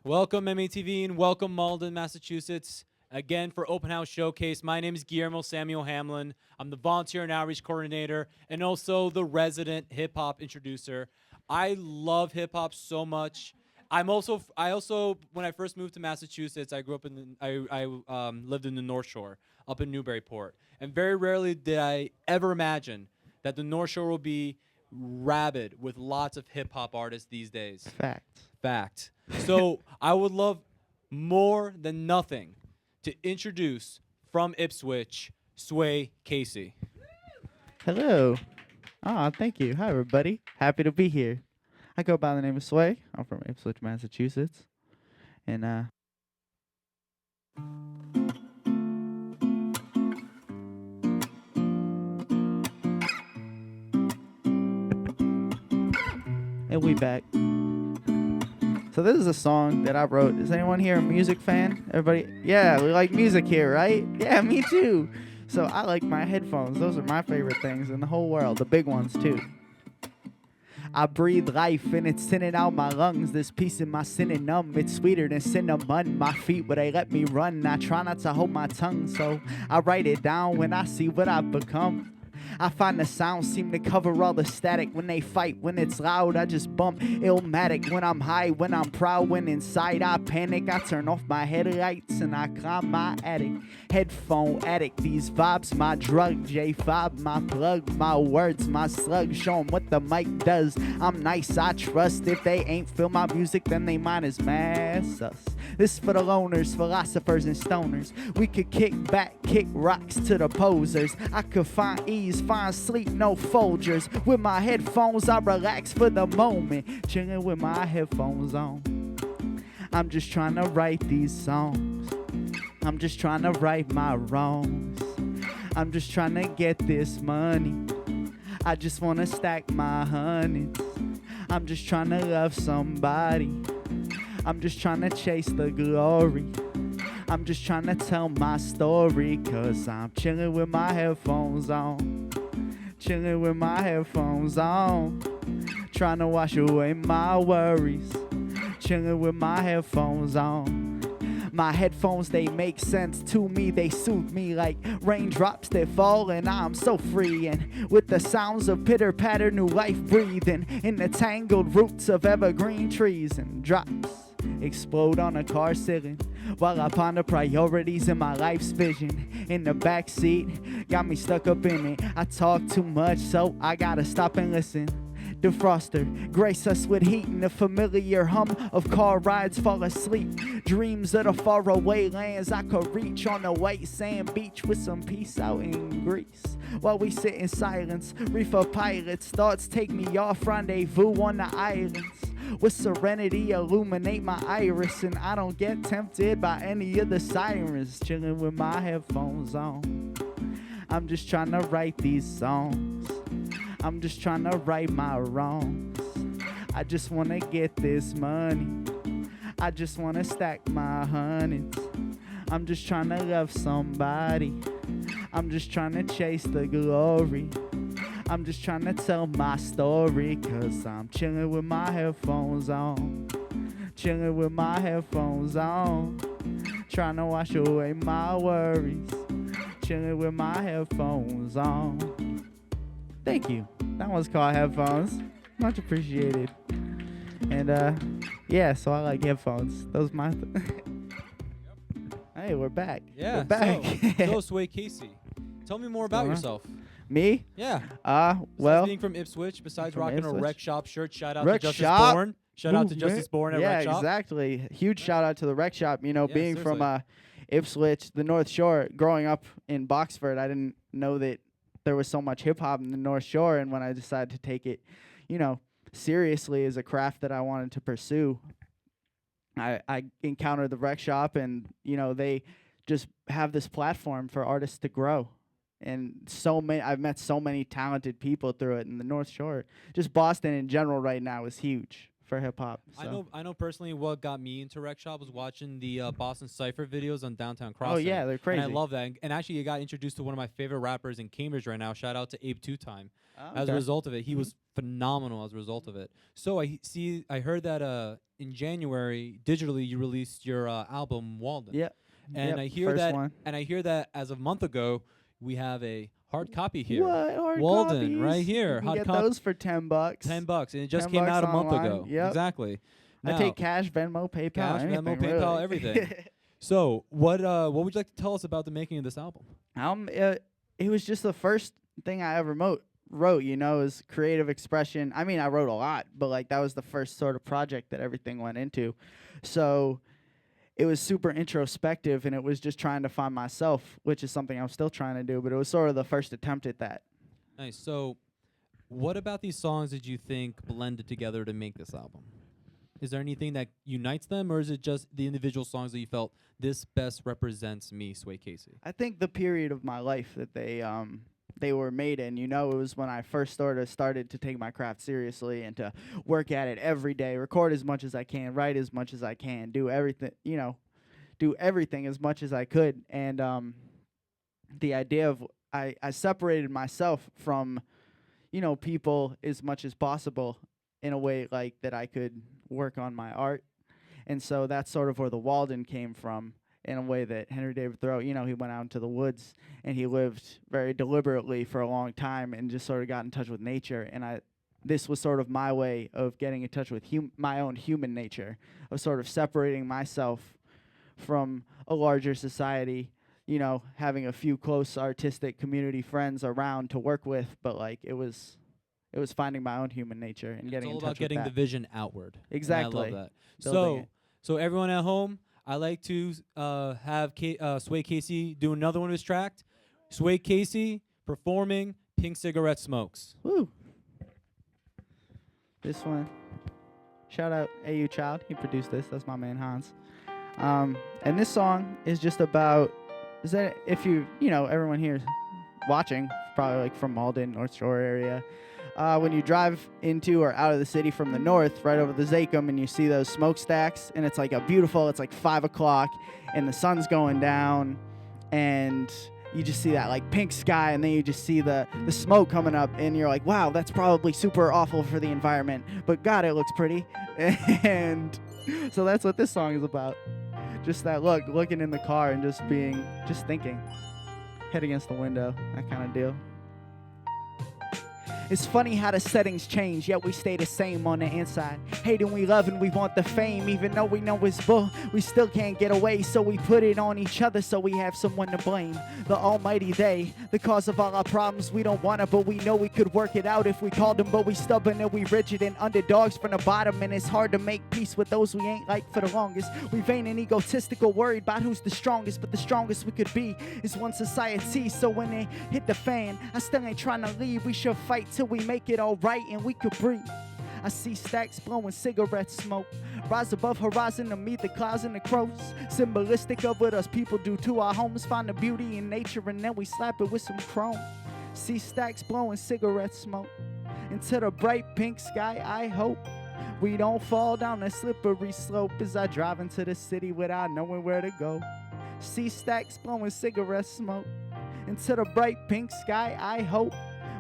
Welcome MATV and welcome Malden, Massachusetts. Again for Open House Showcase. My name is Guillermo Samuel Hamlin. I'm the volunteer and outreach coordinator and also the resident hip hop introducer. I love hip hop so much. I also when I first moved to Massachusetts, I grew up in I lived in the North Shore up in Newburyport. And very rarely did I ever imagine that the North Shore will be rabid with lots of hip hop artists these days. Fact. So I would love more than nothing to introduce from Ipswich, Sway Casey. Hello. Thank you. Hi, everybody. Happy to be here. I go by the name of Sway. I'm from Ipswich, Massachusetts. And, and we back. So this is a song that I wrote. Is anyone here a music fan? Everybody? Yeah, we like music here, right? Yeah, me too. So I like my headphones. Those are my favorite things in the whole world. The big ones, too. I breathe life and it's in and out my lungs. This piece in my synonym, it's sweeter than cinnamon. My feet, where they let me run. I try not to hold my tongue, so I write it down when I see what I've become. I find the sounds seem to cover all the static. When they fight, when it's loud, I just bump Illmatic. When I'm high, when I'm proud, when inside I panic, I turn off my headlights and I climb my attic. Headphone addict, these vibes my drug. J5 my plug, my words my slug. Show 'em what the mic does. I'm nice, I trust. If they ain't feel my music, then they might as mass us. This for the loners, philosophers and stoners. We could kick back, kick rocks to the posers. I could find ease, find sleep, no Folgers. With my headphones, I relax for the moment. Chilling with my headphones on. I'm just trying to write these songs. I'm just trying to right my wrongs. I'm just trying to get this money. I just want to stack my hundreds. I'm just trying to love somebody. I'm just trying to chase the glory. I'm just trying to tell my story, 'cause I'm chilling with my headphones on. Chilling with my headphones on. Trying to wash away my worries. Chilling with my headphones on. My headphones, they make sense to me. They soothe me like raindrops that fall, and I'm so free. And with the sounds of pitter-patter, new life breathing in the tangled roots of evergreen trees. And drops explode on a car ceiling while I ponder priorities in my life's vision. In the backseat, got me stuck up in it. I talk too much, so I gotta stop and listen. Defroster, grace us with heat and the familiar hum of car rides, fall asleep. Dreams of the faraway lands I could reach on a white sand beach with some peace out in Greece. While we sit in silence, reefer pilots, thoughts take me off, rendezvous on the islands. With serenity illuminate my iris, and I don't get tempted by any of the sirens. Chilling with my headphones on. I'm just trying to write these songs. I'm just trying to right my wrongs. I just want to get this money. I just want to stack my hundreds. I'm just trying to love somebody. I'm just trying to chase the glory. I'm just trying to tell my story, 'cause I'm chilling with my headphones on. Chilling with my headphones on. Trying to wash away my worries. Chilling with my headphones on. Thank you. That one's called Headphones. Much appreciated. And yeah, so I like headphones. Those my Hey, we're back. Yeah, we're back. So Sway Casey, tell me more about yourself. Me? Yeah. Well, besides being from Ipswich, besides from rocking Ipswich. a Rec Shop shirt, shout out Rec to Justice Shop. Bourne. Shout out to Justice Bourne at Rec Shop. Yeah, exactly. Huge shout out to the Rec Shop. You know, Yeah, being seriously. from Ipswich, the North Shore, growing up in Boxford, I didn't know that there was so much hip hop in the North Shore. And when I decided to take it, you know, seriously as a craft that I wanted to pursue, I encountered the Rec Shop, and you know, they just have this platform for artists to grow. And I've met so many talented people through it in the North Shore. Just Boston in general right now is huge for hip hop. So. I know personally what got me into Rec Shop was watching the Boston Cypher videos on Downtown Crossing. Oh yeah, they're crazy. And I love that. And actually, I got introduced to one of my favorite rappers in Cambridge right now. Shout out to Abe Two Time. Oh, As a okay. result of it, he was phenomenal as a result of it. So I heard that in January, digitally, you released your album Walden. Yep. And Yep, I hear first that. one. And I hear that as of a month ago, we have a hard copy here. What? Hard Walden, copies? right here. You can Hot get cop- those for $10. $10, and it just 10 came bucks out a month online. ago. Yep. Exactly. I Now, take cash, Venmo, PayPal, cash, anything, Venmo, PayPal, really. everything. So, what would you like to tell us about the making of this album? It was just the first thing I ever wrote, you know, is creative expression. I mean, I wrote a lot, but like that was the first sort of project that everything went into. So it was super introspective, and it was just trying to find myself, which is something I'm still trying to do, but it was sort of the first attempt at that. Nice. So, what about these songs did you think blended together to make this album? Is there anything that unites them, or is it just the individual songs that you felt this best represents me, Sway Casey? I think the period of my life that they were made in, you know, it was when I first started to take my craft seriously and to work at it every day, record as much as I can, write as much as I can, do everything, you know, do everything as much as I could. And the idea of I separated myself from, you know, people as much as possible in a way like that I could work on my art. And so that's sort of where the Walden came from, in a way that Henry David Thoreau, you know, he went out into the woods and he lived very deliberately for a long time and just sort of got in touch with nature. And this was sort of my way of getting in touch with my own human nature, of sort of separating myself from a larger society, you know, having a few close artistic community friends around to work with, but like it was finding my own human nature and getting in touch with that. It's all about getting the vision outward. Exactly. And I love that. Building So everyone at home, I like to have Sway Casey do another one of his tracks. Sway Casey performing Pink Cigarette Smokes. Woo. This one. Shout out AU Child. He produced this. That's my man Hans. And this song is just about, is that if you know, everyone here is watching, probably like from Malden, North Shore area. When you drive into or out of the city from the north, right over the Zachem, and you see those smokestacks, and it's like it's like 5 o'clock, and the sun's going down, and you just see that like pink sky, and then you just see the smoke coming up, and you're like, wow, that's probably super awful for the environment, but God, it looks pretty. And so that's what this song is about. Just that looking in the car and just thinking, head against the window, that kind of deal. It's funny how the settings change, yet we stay the same on the inside. Hating we love and we want the fame, even though we know it's bull, we still can't get away, so we put it on each other so we have someone to blame. The almighty they, the cause of all our problems, we don't wanna, but we know we could work it out if we called them, but we stubborn and we rigid and underdogs from the bottom, and it's hard to make peace with those we ain't like for the longest. We vain and egotistical, worried about who's the strongest, but the strongest we could be is one society, so when they hit the fan, I still ain't trying to leave, we should fight till we make it all right and we could breathe. I see stacks blowing cigarette smoke, rise above horizon to meet the clouds and the crows, symbolistic of what us people do to our homes, find the beauty in nature and then we slap it with some chrome. See stacks blowing cigarette smoke into the bright pink sky. I hope we don't fall down the slippery slope as I drive into the city without knowing where to go. See stacks blowing cigarette smoke into the bright pink sky. I hope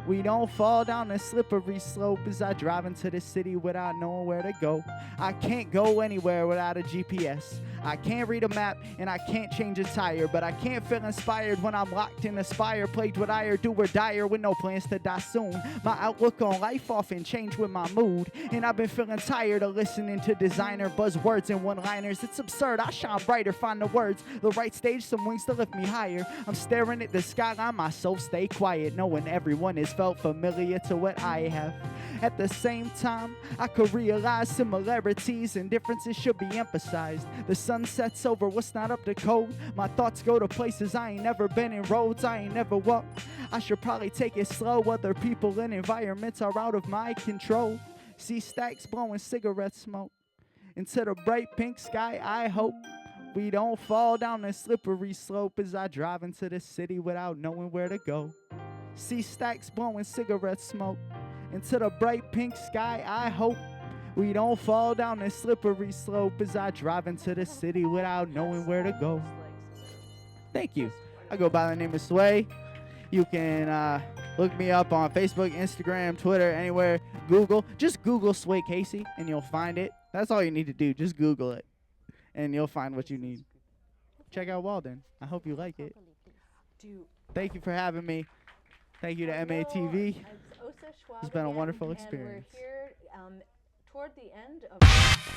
we don't fall down the slippery slope as I drive into the city without knowing where to go. I can't go anywhere without a GPS. I can't read a map and I can't change a tire, but I can't feel inspired when I'm locked in a spire, plagued with ire, do or die, with no plans to die soon. My outlook on life often change with my mood, and I've been feeling tired of listening to designer buzzwords and one-liners. It's absurd, I shine brighter, find the words, the right stage, some wings to lift me higher. I'm staring at the skyline, myself stay quiet, knowing everyone has felt familiar to what I have. At the same time, I could realize similarities and differences should be emphasized. The sun sets over what's not up to code. My thoughts go to places I ain't never been, in roads I ain't never walked. I should probably take it slow. Other people and environments are out of my control. See stacks blowing cigarette smoke into the bright pink sky. I hope we don't fall down the slippery slope as I drive into the city without knowing where to go. See stacks blowing cigarette smoke into the bright pink sky. I hope We don't fall down this slippery slope as I drive into the city without knowing where to go. Thank you. I go by the name of Sway. You can look me up on Facebook, Instagram, Twitter, anywhere. Google. Just Google Sway Casey and you'll find it. That's all you need to do. Just Google it and you'll find what you need. Check out Malden. I hope you like it. Thank you for having me. Thank you to MATV. It's It's been a wonderful experience. And we're here toward the end of